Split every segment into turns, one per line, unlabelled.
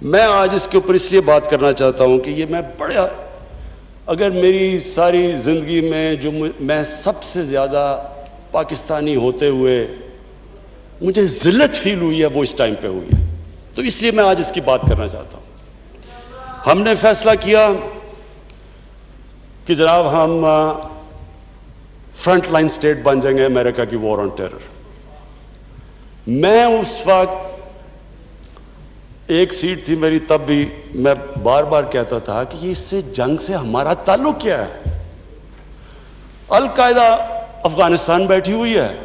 میں آج اس کے اوپر اس لیے بات کرنا چاہتا ہوں کہ یہ میں بڑا، اگر میری ساری زندگی میں جو میں سب سے زیادہ پاکستانی ہوتے ہوئے مجھے ذلت فیل ہوئی ہے وہ اس ٹائم پہ ہوئی ہے، تو اس لیے میں آج اس کی بات کرنا چاہتا ہوں۔ ہم نے فیصلہ کیا کہ جناب ہم فرنٹ لائن سٹیٹ بن جائیں گے امریکہ کی وار آن ٹیرر۔ میں اس وقت ایک سیٹ تھی میری، تب بھی میں بار بار کہتا تھا کہ یہ اس سے جنگ سے ہمارا تعلق کیا ہے؟ القاعدہ افغانستان بیٹھی ہوئی ہے،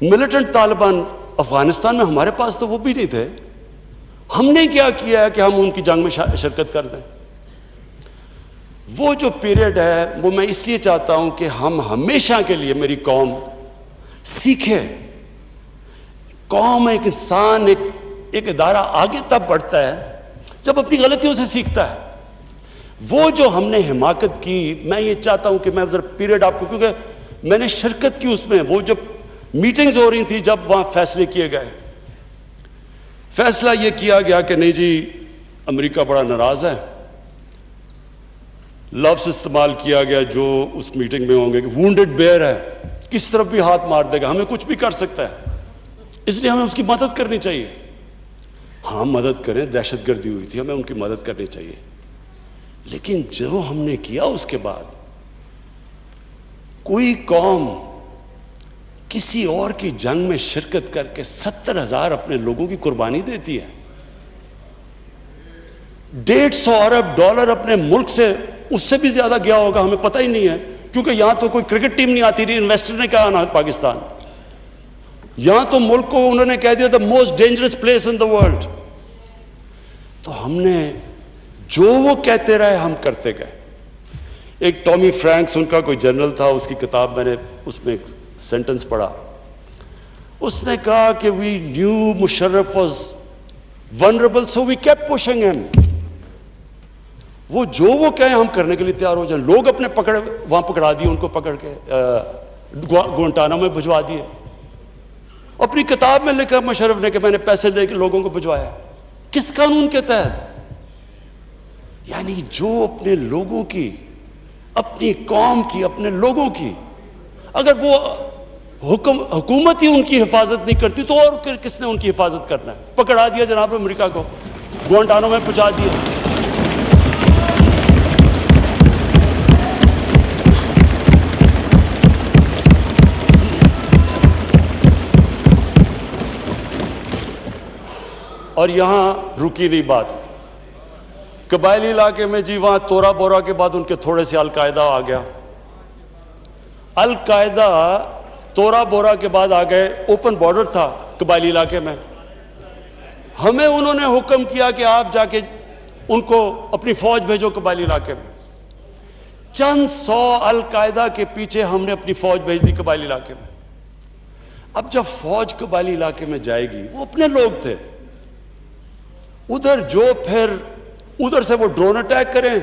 ملیٹنٹ طالبان افغانستان میں، ہمارے پاس تو وہ بھی نہیں تھے۔ ہم نے کیا کیا ہے کہ ہم ان کی جنگ میں شرکت کر دیں؟ وہ جو پیریڈ ہے وہ میں اس لیے چاہتا ہوں کہ ہم ہمیشہ کے لیے، میری قوم سیکھے۔ قوم، ایک انسان، ایک ادارہ آگے تب بڑھتا ہے جب اپنی غلطیوں سے سیکھتا ہے۔ وہ جو ہم نے حماقت کی، میں یہ چاہتا ہوں کہ میں ذرا پیریڈ آپ کو، کیونکہ میں نے شرکت کی اس میں، وہ جب میٹنگز ہو رہی تھی، جب وہاں فیصلے کیے گئے، فیصلہ یہ کیا گیا کہ نہیں جی امریکہ بڑا ناراض ہے۔ لفظ استعمال کیا گیا جو اس میٹنگ میں ہوں گے کہ وونڈڈ بیئر ہے، کس طرف بھی ہاتھ مار دے گا، ہمیں کچھ بھی کر سکتا ہے، اس لیے ہمیں اس کی مدد کرنی چاہیے۔ ہاں مدد کریں، دہشت گردی ہوئی تھی، ہمیں ان کی مدد کرنی چاہیے۔ لیکن جو ہم نے کیا اس کے بعد، کوئی قوم کسی اور کی جنگ میں شرکت کر کے 70,000 اپنے لوگوں کی قربانی دیتی ہے، 150 ارب ڈالر اپنے ملک سے، اس سے بھی زیادہ گیا ہوگا، ہمیں پتہ ہی نہیں ہے، کیونکہ یہاں تو کوئی کرکٹ ٹیم نہیں آتی رہی، انویسٹر نے کہا نا پاکستان، یہاں تو ملک کو انہوں نے کہہ دیا the most dangerous place in the world. تو ہم نے جو وہ کہتے رہے ہم کرتے گئے۔ ایک ٹامی فرینکس ان کا کوئی جنرل تھا، اس کی کتاب میں نے اس میں ایک سینٹنس پڑھا، اس نے کہا کہ we knew Musharraf was vulnerable so we kept pushing ہم۔ وہ جو وہ کہیں ہم کرنے کے لیے تیار ہو جائیں۔ لوگ اپنے وہاں پکڑا دیے، ان کو پکڑ کے گوانٹانامو میں بھجوا دیے۔ اپنی کتاب میں لکھا مشرف نے کہ میں نے پیسے دے کے لوگوں کو بھجوایا۔ کس قانون کے تحت؟ یعنی جو اپنے لوگوں کی، اپنی قوم کی، اپنے لوگوں کی، اگر وہ حکومت ہی ان کی حفاظت نہیں کرتی تو اور کس نے ان کی حفاظت کرنا ہے؟ پکڑا دیا جناب امریکہ کو، گوانٹانامو میں پہنچا دیا۔ اور یہاں رکی نہیں بات، قبائلی علاقے میں جی وہاں تورا بورا کے بعد ان کے تھوڑے سے القاعدہ آ گیا۔ القاعدہ تورا بورا کے بعد آ گئے، اوپن بارڈر تھا قبائلی علاقے میں، ہمیں انہوں نے حکم کیا کہ آپ جا کے ان کو اپنی فوج بھیجو قبائلی علاقے میں۔ چند سو القاعدہ کے پیچھے ہم نے اپنی فوج بھیج دی قبائلی علاقے میں۔ اب جب فوج قبائلی علاقے میں جائے گی، وہ اپنے لوگ تھے، ادھر جو پھر ادھر سے وہ ڈرون اٹیک کریں،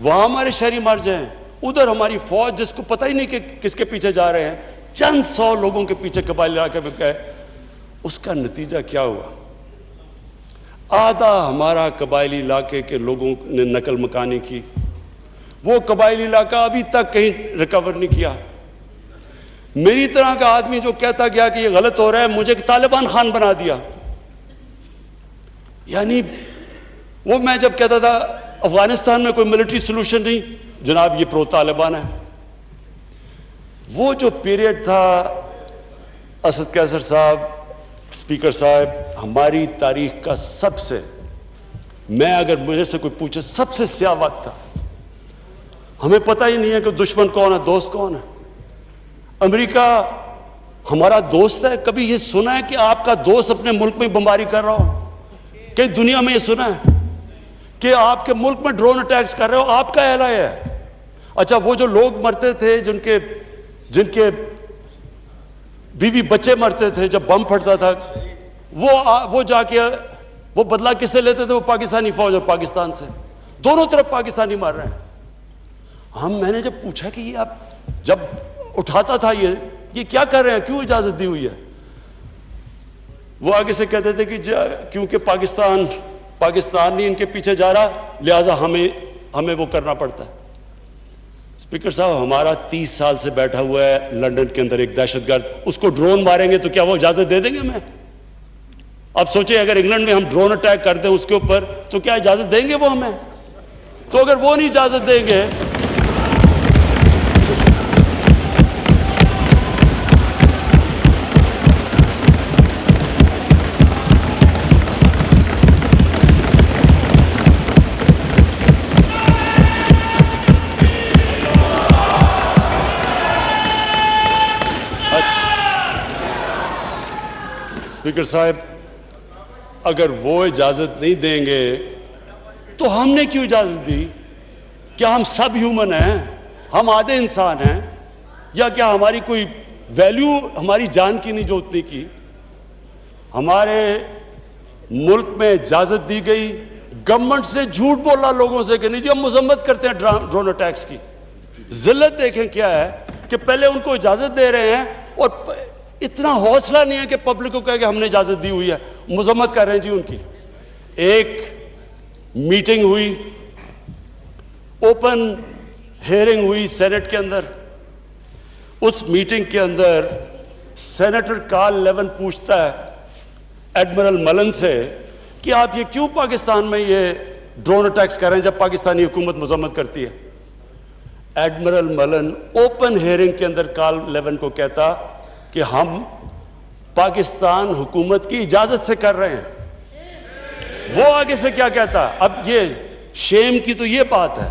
وہاں ہمارے شہری مر جائیں، ادھر ہماری فوج جس کو پتہ ہی نہیں کہ کس کے پیچھے جا رہے ہیں، چند سو لوگوں کے پیچھے قبائلی علاقے میں گئے۔ اس کا نتیجہ کیا ہوا؟ آدھا ہمارا قبائلی علاقے کے لوگوں نے نقل مکانی کی، وہ قبائلی علاقہ ابھی تک کہیں ریکور نہیں کیا۔ میری طرح کا آدمی جو کہتا گیا کہ یہ غلط ہو رہا ہے، مجھے طالبان خان بنا دیا۔ یعنی وہ میں جب کہتا تھا افغانستان میں کوئی ملٹری سلوشن نہیں، جناب یہ پرو طالبان ہے۔ وہ جو پیریڈ تھا، اسد قیصر صاحب، اسپیکر صاحب، ہماری تاریخ کا سب سے، میں اگر میرے سے کوئی پوچھے سب سے سیاہ وقت تھا۔ ہمیں پتہ ہی نہیں ہے کہ دشمن کون ہے، دوست کون ہے۔ امریکہ ہمارا دوست ہے؟ کبھی یہ سنا ہے کہ آپ کا دوست اپنے ملک میں بمباری کر رہا ہو؟ کہ دنیا میں یہ سنا ہے کہ آپ کے ملک میں ڈرون اٹیکس کر رہے ہو؟ آپ کا اہل ہے۔ اچھا وہ جو لوگ مرتے تھے، جن کے بیوی بچے مرتے تھے جب بم پھٹتا تھا، وہ جا کے وہ بدلہ کس سے لیتے تھے؟ وہ پاکستانی فوج اور پاکستان سے، دونوں طرف پاکستانی مر رہے ہیں۔ میں نے جب پوچھا کہ یہ آپ جب اٹھاتا تھا یہ کیا کر رہے ہیں، کیوں اجازت دی ہوئی ہے؟ وہ آگے سے کہتے تھے کہ کیونکہ پاکستان نہیں ان کے پیچھے جا رہا لہذا ہمیں وہ کرنا پڑتا ہے. اسپیکر صاحب ہمارا 30 سال سے بیٹھا ہوا ہے لندن کے اندر ایک دہشت گرد, اس کو ڈرون ماریں گے تو کیا وہ اجازت دے دیں گے ہمیں؟ اب سوچیں اگر انگلینڈ میں ہم ڈرون اٹیک کر دیں اس کے اوپر تو کیا اجازت دیں گے وہ ہمیں؟ تو اگر وہ نہیں اجازت دیں گے اسپیکر صاحب اگر وہ اجازت نہیں دیں گے تو ہم نے کیوں اجازت دی؟ کیا ہم سب ہیومن ہیں؟ ہم آدھے انسان ہیں؟ یا کیا ہماری کوئی ویلیو ہماری جان کی نہیں جو اتنی کی؟ ہمارے ملک میں اجازت دی گئی, گورنمنٹ سے جھوٹ بولا لوگوں سے کہ نہیں جی ہم مذمت کرتے ہیں ڈرون اٹیکس کی. ذلت دیکھیں کیا ہے کہ پہلے ان کو اجازت دے رہے ہیں اور اتنا حوصلہ نہیں ہے کہ پبلک کو کہے کہ ہم نے اجازت دی ہوئی ہے, مذمت کر رہے ہیں جی ان کی. ایک میٹنگ ہوئی, اوپن ہیئرنگ ہوئی سینٹ کے اندر. اس میٹنگ کے اندر سینیٹر کارل لیون پوچھتا ہے ایڈمرل ملن سے کہ آپ یہ کیوں پاکستان میں یہ ڈرون اٹیکس کر رہے ہیں جب پاکستانی حکومت مذمت کرتی ہے؟ ایڈمرل ملن اوپن ہیئرنگ کے اندر کارل لیون کو کہتا کہ ہم پاکستان حکومت کی اجازت سے کر رہے ہیں. وہ آگے سے کیا کہتا؟ اب یہ شیم کی تو یہ بات ہے,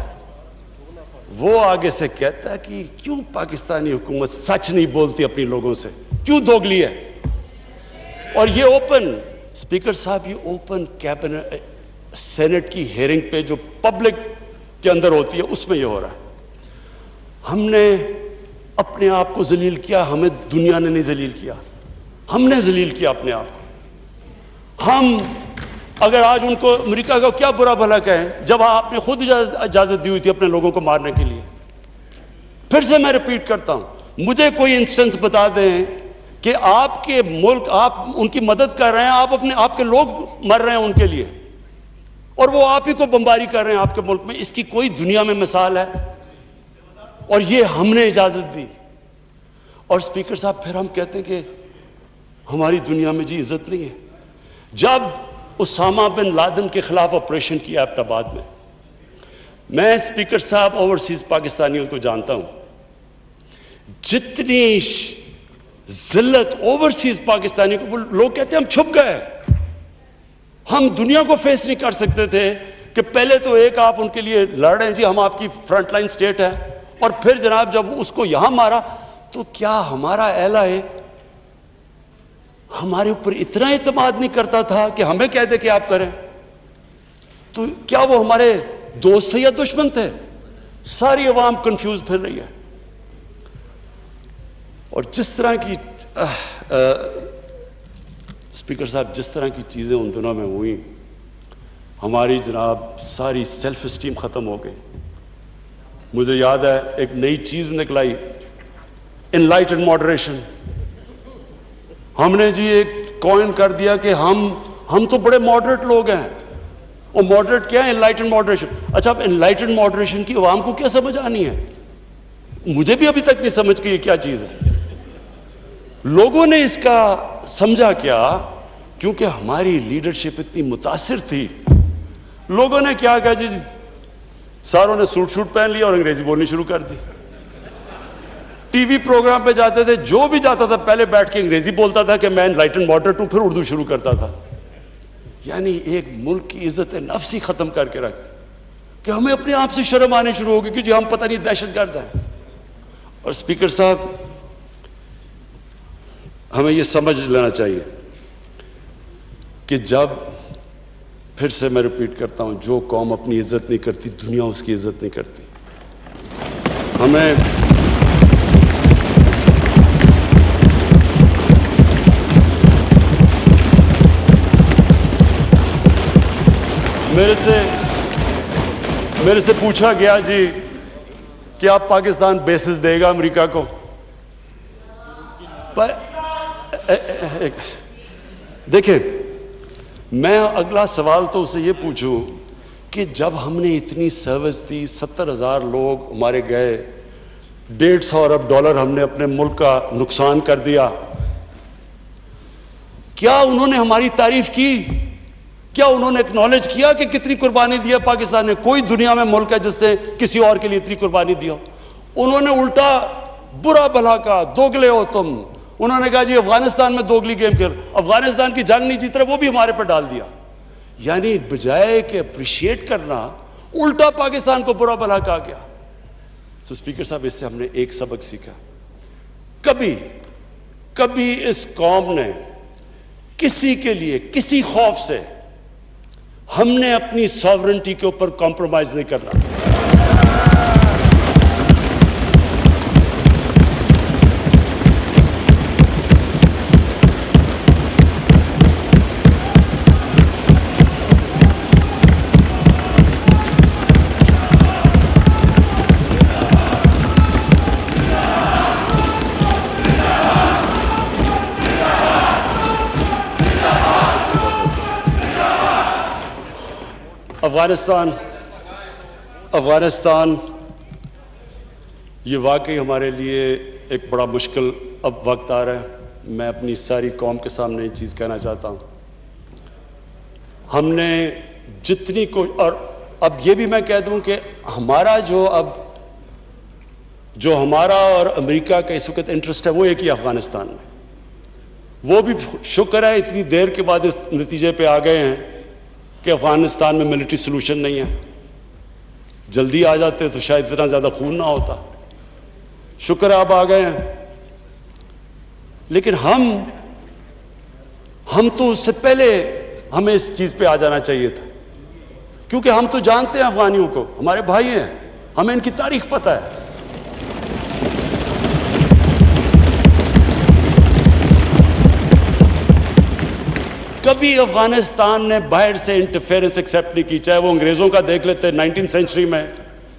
وہ آگے سے کہتا ہے کہ کیوں پاکستانی حکومت سچ نہیں بولتی اپنی لوگوں سے, کیوں دوگلی ہے؟ اور یہ اوپن, اسپیکر صاحب یہ اوپن کیبنٹ سینٹ کی ہیئرنگ پہ جو پبلک کے اندر ہوتی ہے اس میں یہ ہو رہا ہے. ہم نے اپنے آپ کو ذلیل کیا, ہمیں دنیا نے نہیں ذلیل کیا, ہم نے ذلیل کیا اپنے آپ کو. ہم اگر آج ان کو امریکہ کا کیا برا بھلا کہیں جب آپ نے خود اجازت دی ہوئی تھی اپنے لوگوں کو مارنے کے لیے. پھر سے میں ریپیٹ کرتا ہوں, مجھے کوئی انسٹنس بتا دیں کہ آپ کے ملک آپ ان کی مدد کر رہے ہیں, آپ کے لوگ مر رہے ہیں ان کے لیے اور وہ آپ ہی کو بمباری کر رہے ہیں آپ کے ملک میں. اس کی کوئی دنیا میں مثال ہے؟ اور یہ ہم نے اجازت دی. اور اسپیکر صاحب پھر ہم کہتے ہیں کہ ہماری دنیا میں جی عزت نہیں ہے. جب اسامہ بن لادن کے خلاف آپریشن کیا ایبٹ آباد میں اسپیکر صاحب اوورسیز پاکستانیوں کو جانتا ہوں, جتنی ذلت اوورسیز پاکستانی کو, لوگ کہتے ہیں ہم چھپ گئے, ہم دنیا کو فیس نہیں کر سکتے تھے کہ پہلے تو ایک آپ ان کے لیے لڑ رہے ہیں جی ہم آپ کی فرنٹ لائن سٹیٹ ہے, اور پھر جناب جب اس کو یہاں مارا تو کیا ہمارا اہل ہے ہمارے اوپر اتنا اعتماد نہیں کرتا تھا کہ ہمیں کہہ دے کہ آپ کریں؟ تو کیا وہ ہمارے دوست تھے یا دشمن تھے؟ ساری عوام کنفیوز پھر رہی ہے. اور جس طرح کی اسپیکر صاحب جس طرح کی چیزیں ان دنوں میں ہوئیں, ہماری جناب ساری سیلف اسٹیم ختم ہو گئی. مجھے یاد ہے ایک نئی چیز نکلائی, انلائٹنڈ ماڈریشن. ہم نے جی ایک کوئن کر دیا کہ ہم تو بڑے ماڈریٹ لوگ ہیں. اور ماڈریٹ کیا ہے؟ Enlightened moderation. اچھا اب انلائٹنڈ ماڈریشن کی عوام کو کیا سمجھ آنی ہے؟ مجھے بھی ابھی تک نہیں سمجھ کہ یہ کیا چیز ہے. لوگوں نے اس کا سمجھا کیا؟ کیونکہ ہماری لیڈرشپ اتنی متاثر تھی. لوگوں نے کیا کہا جی ساروں نے سوٹ پہن لیا اور انگریزی بولنی شروع کر دی. ٹی وی پروگرام پہ جاتے تھے, جو بھی جاتا تھا پہلے بیٹھ کے انگریزی بولتا تھا کہ میں انلائٹنڈ ماڈریٹ ہوں, پھر اردو شروع کرتا تھا. یعنی ایک ملک کی عزت نفس ہی ختم کر کے رکھ کہ ہمیں اپنے آپ سے شرم آنے شروع ہو گئی کہ جی ہم پتہ نہیں دہشت گرد ہیں. اور اسپیکر صاحب ہمیں یہ سمجھ لینا چاہیے کہ جب, پھر سے میں ریپیٹ کرتا ہوں, جو قوم اپنی عزت نہیں کرتی دنیا اس کی عزت نہیں کرتی. ہمیں میرے سے پوچھا گیا جی کہ آپ پاکستان بیسز دے گا امریکہ کو؟ دیکھیں، میں اگلا سوال تو اسے یہ پوچھوں کہ جب ہم نے اتنی سروس دی، 70,000 لوگ ہمارے گئے، $150 ارب ہم نے اپنے ملک کا نقصان کر دیا، کیا انہوں نے ہماری تعریف کی؟ کیا انہوں نے ایکنالج کیا کہ کتنی قربانی دیا پاکستان نے؟ کوئی دنیا میں ملک ہے جس نے کسی اور کے لیے اتنی قربانی دیا؟ انہوں نے الٹا برا بھلا کہا، دوگلے ہو تم۔ انہوں نے کہا جی افغانستان میں دوگلی گیم کر، افغانستان کی جنگ نہیں جیت رہے، وہ بھی ہمارے پر ڈال دیا۔ یعنی بجائے کہ اپریشیٹ کرنا، الٹا پاکستان کو برا بھلا کہا گیا۔ تو اسپیکر صاحب، اس سے ہم نے ایک سبق سیکھا، کبھی اس قوم نے کسی کے لیے کسی خوف سے ہم نے اپنی ساورنٹی کے اوپر کمپرومائز نہیں کرنا۔ افغانستان یہ واقعی ہمارے لیے ایک بڑا مشکل اب وقت آ رہا ہے۔ میں اپنی ساری قوم کے سامنے یہ چیز کہنا چاہتا ہوں، ہم نے جتنی اور اب یہ بھی میں کہہ دوں کہ ہمارا جو ہمارا اور امریکہ کا اس وقت انٹرسٹ ہے وہ ایک ہی افغانستان میں۔ وہ بھی شکر ہے اتنی دیر کے بعد اس نتیجے پہ آ گئے ہیں کہ افغانستان میں ملٹری سلوشن نہیں ہے۔ جلدی آ جاتے تو شاید اتنا زیادہ خون نہ ہوتا۔ شکر ہے اب آ گئے ہیں، لیکن ہم تو اس سے پہلے ہمیں اس چیز پہ آ جانا چاہیے تھا، کیونکہ ہم تو جانتے ہیں افغانیوں کو، ہمارے بھائی ہیں، ہمیں ان کی تاریخ پتہ ہے۔ کبھی افغانستان نے باہر سے انٹرفیئرنس ایکسیپٹ نہیں کی، چاہے وہ انگریزوں کا دیکھ لیتے 19 سینچری میں،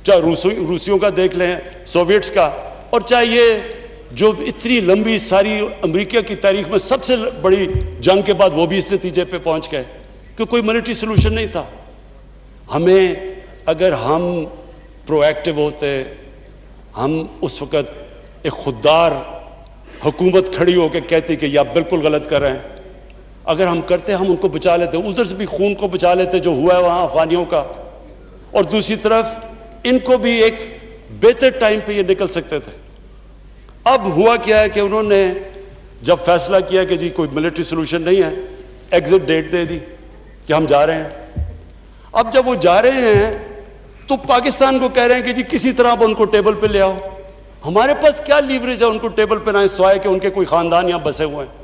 چاہے روسیوں کا دیکھ لیں، سوویٹس کا، اور چاہے یہ جو اتنی لمبی ساری امریکہ کی تاریخ میں سب سے بڑی جنگ کے بعد وہ بھی اس نتیجے پہ پہنچ گئے کہ کوئی ملٹری سلوشن نہیں تھا۔ ہمیں اگر ہم پرو ایکٹیو ہوتے، ہم اس وقت ایک خوددار حکومت کھڑی ہو کے کہتی کہ یہ آپ بالکل غلط کر رہے ہیں، اگر ہم کرتے ہم ان کو بچا لیتے، ادھر سے بھی خون کو بچا لیتے جو ہوا ہے وہاں افغانیوں کا، اور دوسری طرف ان کو بھی ایک بہتر ٹائم پہ یہ نکل سکتے تھے۔ اب ہوا کیا ہے کہ انہوں نے جب فیصلہ کیا کہ جی کوئی ملٹری سلوشن نہیں ہے، ایگزٹ ڈیٹ دے دی کہ ہم جا رہے ہیں۔ اب جب وہ جا رہے ہیں تو پاکستان کو کہہ رہے ہیں کہ جی کسی طرح اب ان کو ٹیبل پہ لے آؤ۔ ہمارے پاس کیا لیوریج ہے ان کو ٹیبل پہ لائیں سوائے کہ ان کے کوئی خاندان یہاں بسے ہوئے ہیں؟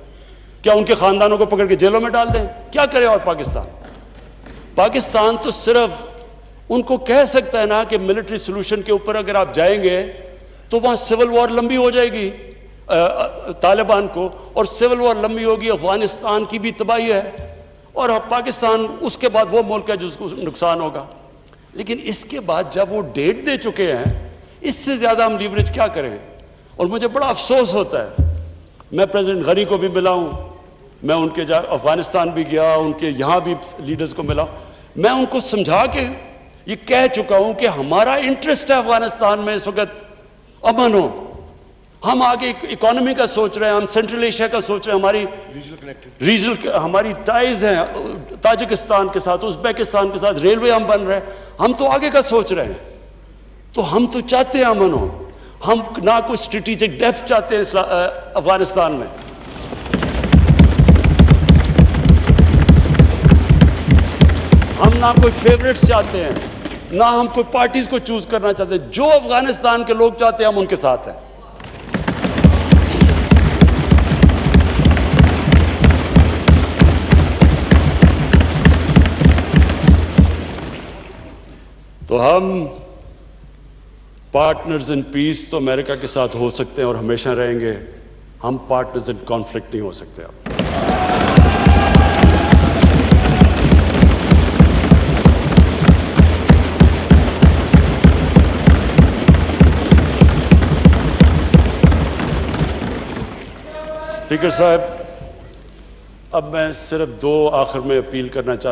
کیا ان کے خاندانوں کو پکڑ کے جیلوں میں ڈال دیں؟ کیا کرے؟ اور پاکستان تو صرف ان کو کہہ سکتا ہے نا کہ ملٹری سلوشن کے اوپر اگر آپ جائیں گے تو وہاں سول وار لمبی ہو جائے گی طالبان کو، اور سول وار لمبی ہوگی، افغانستان کی بھی تباہی ہے، اور پاکستان اس کے بعد وہ ملک ہے جس کو نقصان ہوگا۔ لیکن اس کے بعد جب وہ ڈیٹ دے چکے ہیں، اس سے زیادہ ہم لیوریج کیا کریں؟ اور مجھے بڑا افسوس ہوتا ہے، میں پریزیڈنٹ غنی کو بھی ملا ہوں، میں ان کے افغانستان بھی گیا، ان کے یہاں بھی لیڈرز کو ملا، میں ان کو سمجھا کے یہ کہہ چکا ہوں کہ ہمارا انٹرسٹ ہے افغانستان میں اس وقت امن ہو۔ ہم آگے اکانومی کا سوچ رہے ہیں، ہم سینٹرل ایشیا کا سوچ رہے ہیں، ہماری ریجنل ہماری ٹائز ہیں تاجکستان کے ساتھ، ازبیکستان کے ساتھ، ریلوے ہم بن رہے ہیں، ہم تو آگے کا سوچ رہے ہیں۔ تو ہم تو چاہتے ہیں امن ہو، ہم نہ کوئی اسٹریٹجک ڈیپتھ چاہتے ہیں افغانستان میں۔ ہم نہ کوئی فیوریٹس چاہتے ہیں، نہ ہم کوئی پارٹیز کو چوز کرنا چاہتے ہیں، جو افغانستان کے لوگ چاہتے ہیں ہم ان کے ساتھ ہیں۔ تو ہم پارٹنرز ان پیس تو امریکہ کے ساتھ ہو سکتے ہیں اور ہمیشہ رہیں گے، ہم پارٹنرز ان کانفلکٹ نہیں ہو سکتے۔ اب اسپیکر صاحب، اب میں صرف دو آخر میں اپیل کرنا چاہتا ہوں.